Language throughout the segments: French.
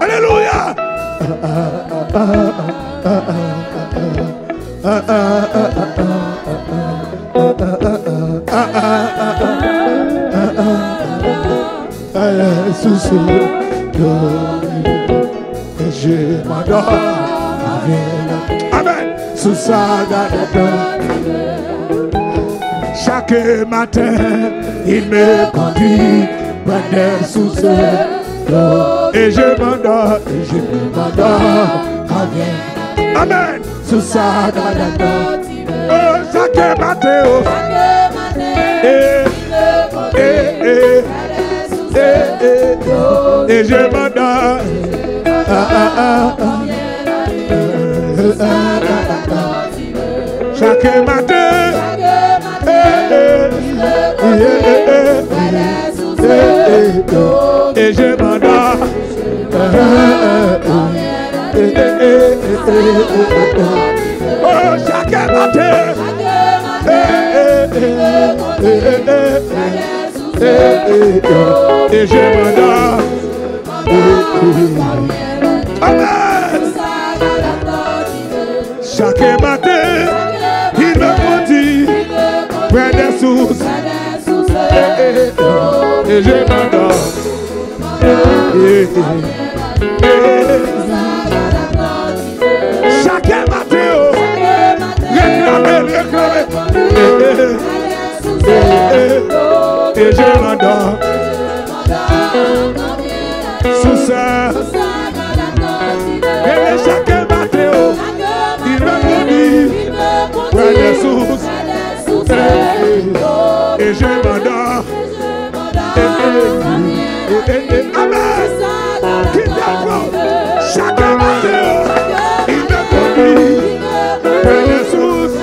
Alléluia. Je m'adore. Amen. Sous sa garde. Chaque matin, il me conduit près sous ce dos. Et je m'adore, Amen. Sous sa garde. Oh, chaque matin, oh. Et je m'adore. Chaque matin, et je m'adore. Oh, chaque matin, et je m'adore. Amen. Chaque matin, il me conduit près des sources. Et je m'adore. Chaque matin, réclamez. Et je m'adore. Sous ça. Et chaque matin, il me conduit près des sources. Et je m'adore. Amen. Chaque matin, il me conduit près des sources.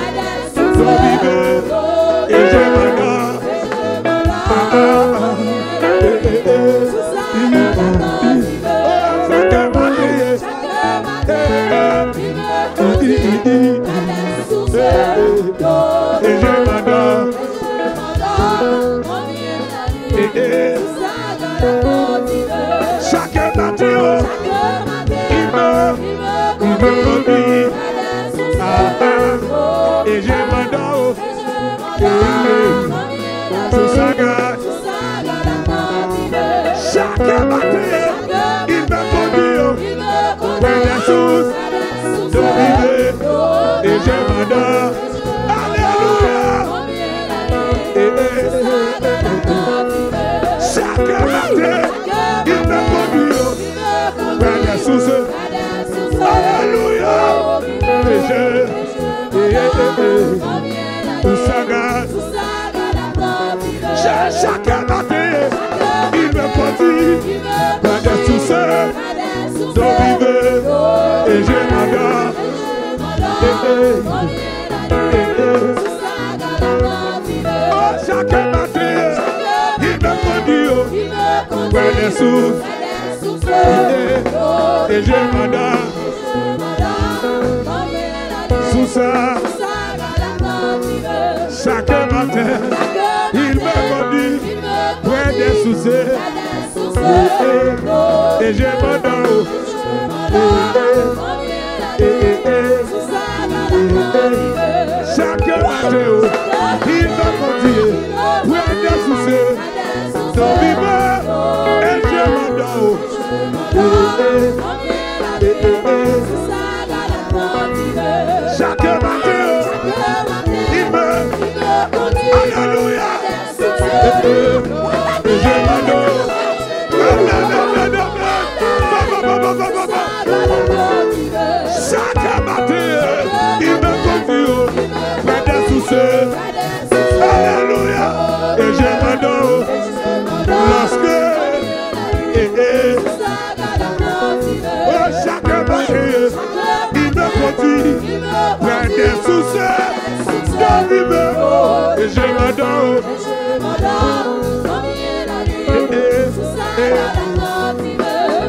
Et je m'adore. Chaque matin, il me conduit. Et je m'adore. Sous sa garde. Chaque matin, il me conduit. Près des sources de vivre. Et je m'adore. Alléluia. Chaque matin, il me conduit près des sources. Alléluia. Et je sa garde. Chaque matin, il me conduit près des sources de vivre. Et je m'adore. Oh, chaque matin, il me conduit près des sources. Et je m'adore. Sous ça. Chaque matin, il me conduit près des sources. Et je m'adore. Chaque matin, il me conduit près des sources. Son vivant, et je m'adore. Chaque matin, il me conduit. Alléluia. Et je m'adore. Chaque matin, il me conduit près des sources. Alléluia. Et je m'adore. Lorsque chaque matin, il me conduit près des sources de vivre. Et je m'adore.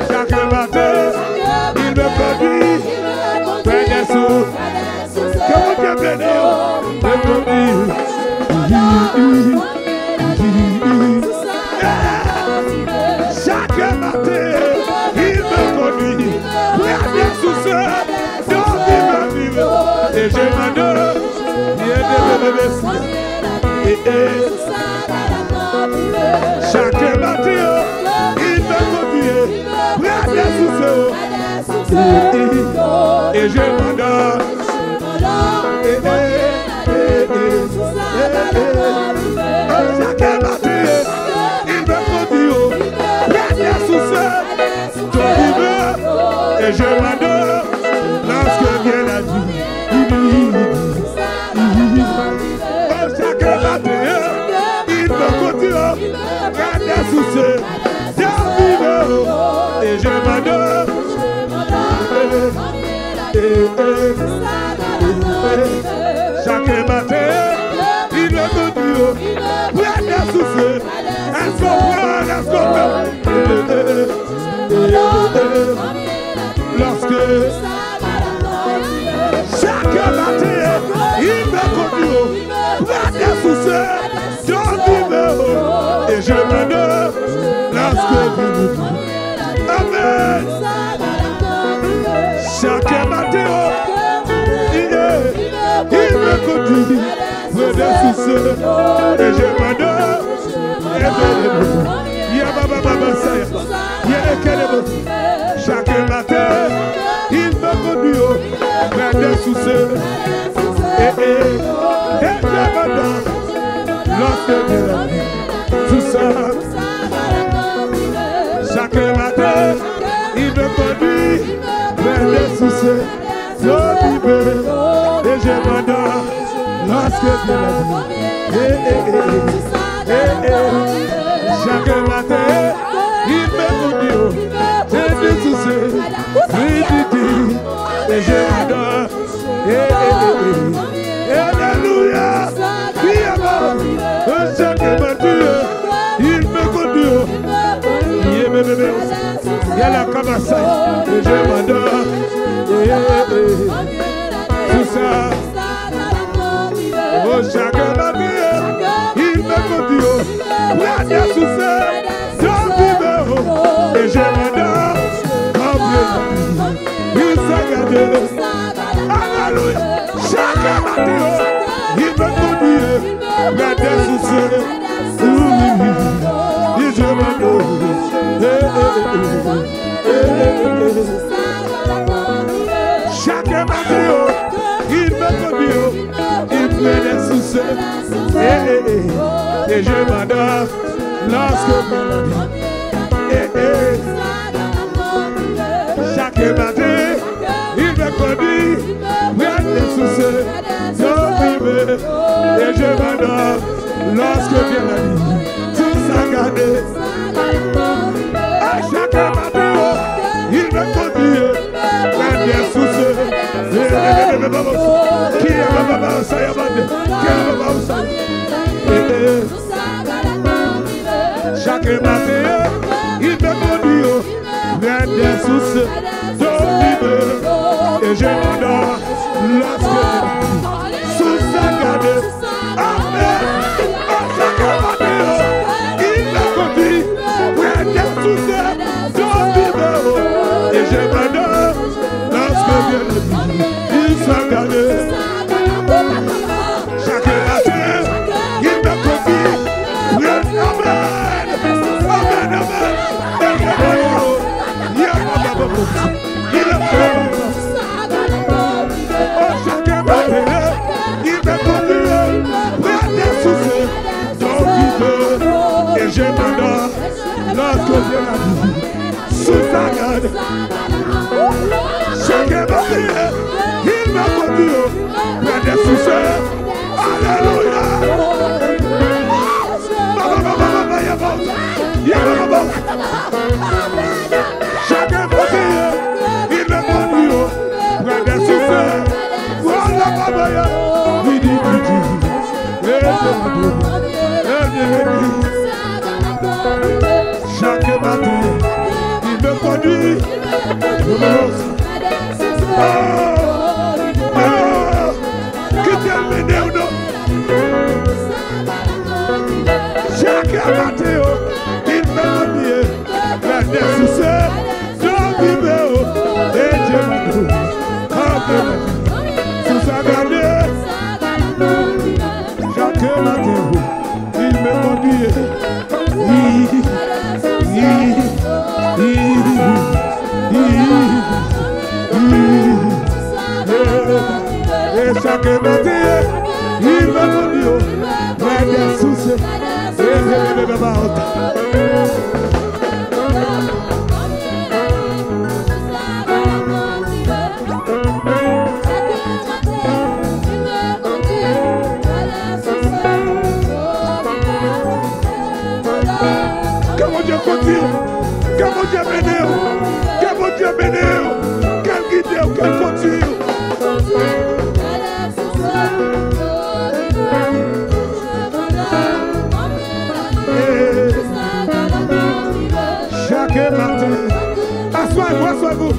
Chaque matin, matin, il me conduit près des sources. Que mon Dieu bénisse, me conduit. Chaque matin, il me conduit près des sources. Dans ma vie, et je m'adore. Chaque matin, il me conduit près des sources. Et je m'adore. Chaque matin, il me conduit près des sources. Et je m'adore lorsque vient la nuit. Chaque matin, il me conduit près des sources. Et je m'adore. Chaque matin, il me conduit près des sources. Est-ce qu'on prend, est-ce qu'on prend? Lorsque chaque matin, il me conduit près des sources. Et je m'adore lorsque Amen. Chaque matin, il me conduit près des sources. Et je m'adore. Chaque matin, il me conduit près des sources. Et je m'adore lorsque tout ça. Chaque matin, il me conduit vers des sources. Et je m'adore lorsque chaque matin, il me conduit vers des sources. Et je m'adore. Alléluia. Chaque matin, il me conduit. Il y a la cabassa. Et je m'adore. Tout ça. Oh, chaque matin, il me conduit. Près des sources. Et je m'adore. Il s'est gardé. Alléluia. Chaque matin, il me conduit. Près des sources. Et je m'adore. Chaque matin, il me conduit, il fait des sources. Et je m'adore lorsque chaque matin, il me conduit, près des sources. Et je m'adore lorsque vient la nuit. Tout ça gardé. À chaque matin, il me conduit près des sources. Qui est Baba Sayabande? Chaque matin, il me conduit près des sources. Et je m'adore lorsque sous sa garde. Amen. Chaque matin, il me conduit près des sources. Et je m'adore lorsque vient la nuit. Il s'en garde. Chaque matin, il me conduit près des Amen. Amen, amen. Il est fait. Oh, chaque matin, il me conduit près des sources. Et je m'adore lorsque vient la nuit. Sous sa garde. Chaque matin, il me conduit près des sources. Alléluia. Chaque matin, chaque matin, il me conduit près des soucis. Que mon Dieu continue, que mon Dieu bénisse, que mon Dieu bénisse, qu'elle guide, qu'elle continue. Chaque matin, assoyez-vous.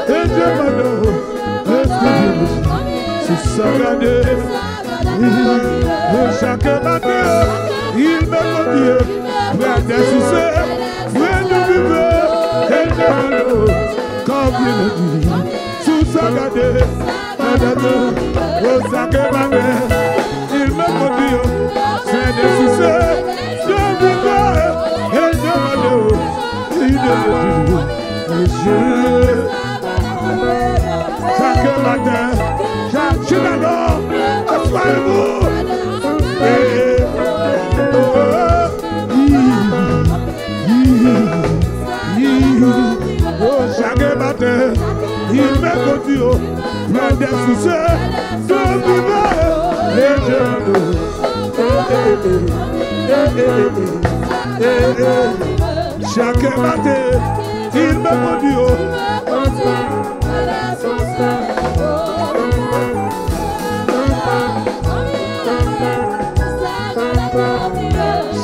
Et Dieu m'a donné, c'est ça, chaque matin, il me conduit vers des soucis, vers de vivre, et Dieu m'a donné, comme il me dit, sous sa garde, chaque matin, il me conduit vers des soucis, de vivre, et Dieu m'a donné, il me dit, chaque matin, je l'adore, assoyez-vous. Chaque matin, il me conduit près des soucis, de vivre, et je m'adore. Chaque matin, il me conduit.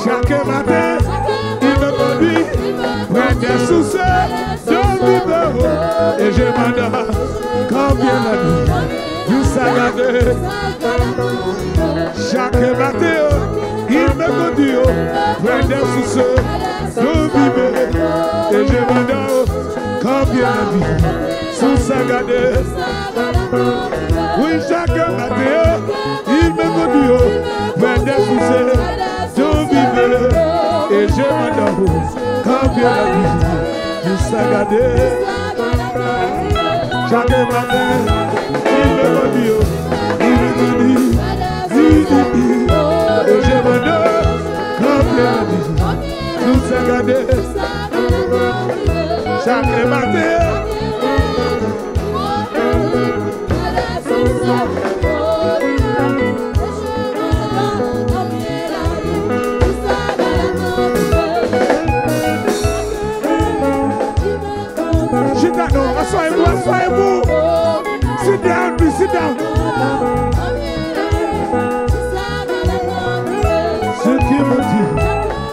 Chaque matin, il me conduit près des soucis de vivre, et je m'adore quand vient la nuit, nous s'agarde. Chaque matin, il me conduit près des soucis de vivre, et je m'adore quand vient la nuit, nous s'agarde. Oui, chaque matin, il me conduit près des soucis de vivre, et je m'adore quand vient la nuit, nous s'agarde. Chaque matin, il me conduit, et je m'adore quand vient la nuit, nous s'agarde. Chaque matin, assoyez-vous. Sit down, please, sit down. Ce qui me dit,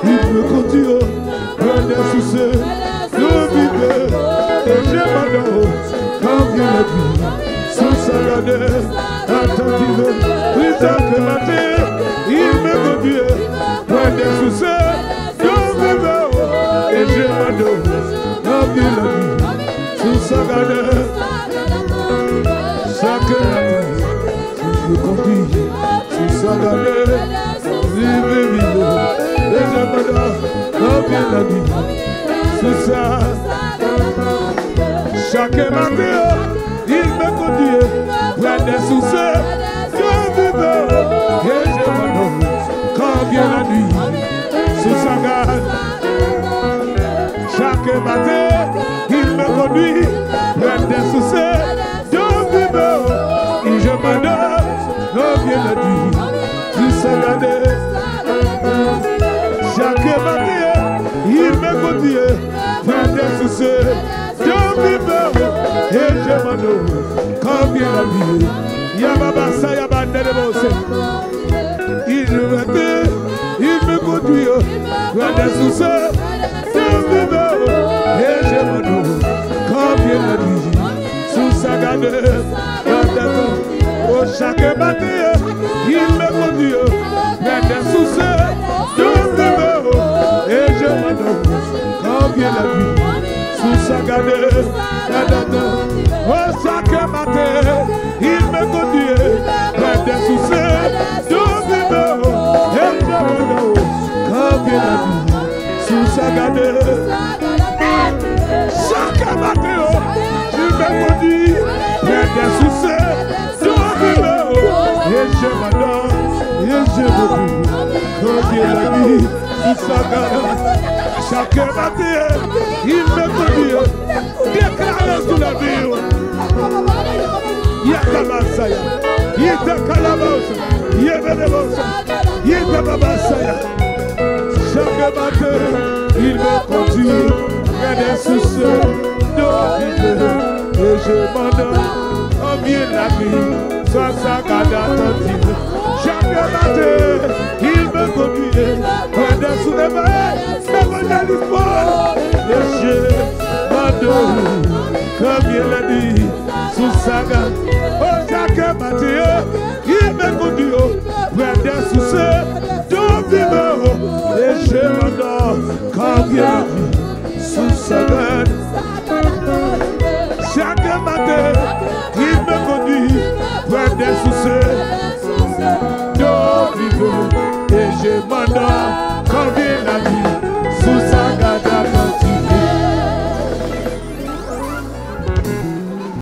il me continue, près des soucis, de vivre, et je m'adore, quand vient la nuit, sous sa garde, attentive, oui, chaque matin, il me conduit, près des soucis, de vivre, et je m'adore, quand vient la nuit, sous sa garde. Chaque matin, il me conduit, sous sa garde, vivre, et je m'adore, quand vient la nuit, sous sa. Chaque matin, il me conduit, près des soucis, de vivre, et je m'adore, quand vient la nuit, sous sa garde. Chaque matin, il me conduit, près des soucis, de vivre, et je m'adore, quand vient la nuit, sous sa garde. Chaque matin, il me conduit, près des soucis, de vivre, et je m'adore, quand vient la nuit, Yababasa Yabandelebose. Il me conduit, près des soucis, de vivre, et je m'adore, quand vient la nuit, sous sa garde. Oh, chaque matin, il me conduit, près des soucis, de vivre, et je m'adore, quand vient la nuit, sous sa garde. Oh, chaque matin, il me conduit, près des soucis, de vivre, et je m'adore, quand vient la nuit, sous sa garde. Chaque matin, il me conduit, je me dis, quand il a mis sous sa garde, chaque matin, il me conduit, déclaré sous la vie. Yakamasaya, Yakalamasa, Yabasa, Yakabasaya. Chaque matin, il me conduit, regardez sous ce dos, et je m'en donne, combien la vie, soit sa garde attentive. Chaque matin, il me conduit, regardez sous les mains, c'est mon l'histoire, et je m'en donne, comme il a dit, sous sa garde. Oh, chaque matin, il me conduit, regardez sous ce dos vivant, et je m'en donne, comme il a